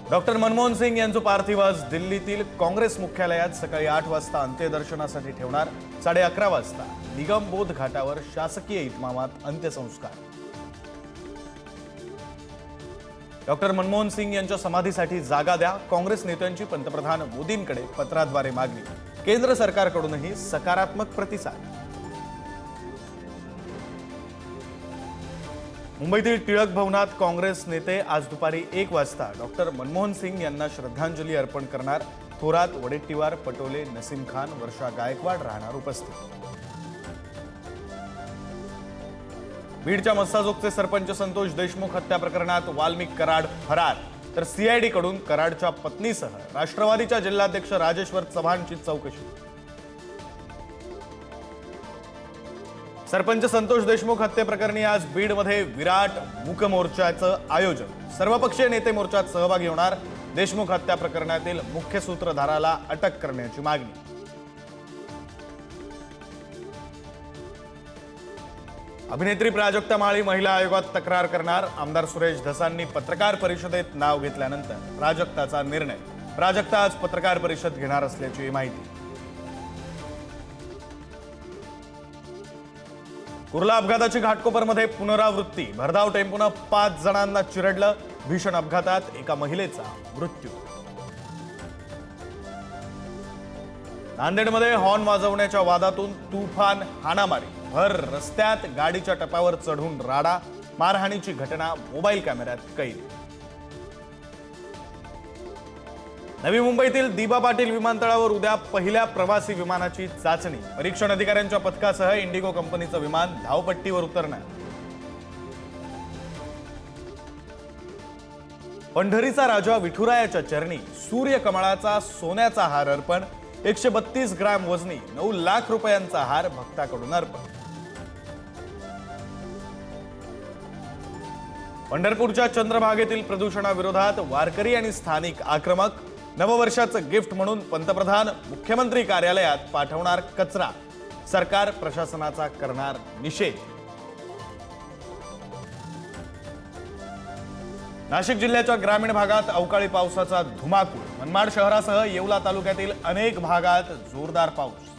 Doctor Manmohan Singh यांचं पार्थिव आज दिल्लीतील काँग्रेस मुख्यालयात सकाळी 8 वाजता अंत्यदर्शनासाठी ठेवणार। 11:30 वाजता निगमबोध घाटावर शासकीय इतमामात अंत्यसंस्कार। डॉक्टर मनमोहन सिंग यांच्या समाधीसाठी जागा द्या, काँग्रेस नेत्यांची पंतप्रधान मोदींकडे पत्राद्वारे मागणी। केंद्र सरकारकडूनही सकारात्मक प्रतिसाद। मुंबईतील टिळक भवनात काँग्रेस नेते आज दुपारी 1 वाजता डॉक्टर मनमोहन सिंग यांना श्रद्धांजली अर्पण करणार। थोरात, वडेट्टीवार, पटोले, नसीम खान, वर्षा गायकवाड राहणार उपस्थित। बीडच्या मस्साजोगचे सरपंच संतोष देशमुख हत्या प्रकरणात वाल्मिक कराड फरार, तर सीआयडी कडून कराडच्या पत्नीसह राष्ट्रवादीच्या जिल्हाध्यक्ष राजेश्वर चव्हाणची चौकशी। सरपंच संतोष देशमुख हत्येप्रकरणी आज बीडमध्ये विराट मूक मोर्चाचं आयोजन। सर्वपक्षीय नेते मोर्चात सहभागी होणार। देशमुख हत्या प्रकरणातील मुख्य सूत्रधाराला अटक करण्याची मागणी। अभिनेत्री प्राजक्ता माळी महिला आयोगात तक्रार करणार। आमदार सुरेश धसांनी पत्रकार परिषदेत नाव घेतल्यानंतर प्राजक्ताचा निर्णय। प्राजक्ता आज पत्रकार परिषद घेणार असल्याची माहिती। कुर्ला अपघाताची घाटकोपरमध्ये पुनरावृत्ती। भरधाव टेम्पोनं 5 जणांना चिरडलं। भीषण अपघातात एका महिलेचा मृत्यू। नांदेडमध्ये हॉर्न वाजवण्याच्या वादातून तुफान हाणामारी। भर रस्त्यात गाडीच्या टपावर चढून राडा। मारहाणीची घटना मोबाईल कॅमेऱ्यात कैद। नवी मुंबईतील दिबा पाटील विमानतळावर उद्या पहिल्या प्रवासी विमानाची चाचणी। परीक्षण अधिकाऱ्यांच्या पथकासह इंडिगो कंपनीचं विमान धावपट्टीवर उतरणार। पंढरीचा राजा विठुरायाच्या चरणी सूर्यकमळाचा सोन्याचा हार अर्पण। 132 ग्रॅम वजनी 9 लाख रुपयांचा हार भक्ताकडून अर्पण। पंढरपूरच्या चंद्रभागेतील प्रदूषणाविरोधात वारकरी आणि स्थानिक आक्रमक। नववर्षाचं गिफ्ट म्हणून पंतप्रधान मुख्यमंत्री कार्यालयात पाठवणार कचरा। सरकार प्रशासनाचा करणार निषेध। नाशिक जिल्ह्याच्या ग्रामीण भागात अवकाळी पावसाचा धुमाकूळ। मनमाड शहरासह येवला तालुक्यातील अनेक भागात जोरदार पाऊस।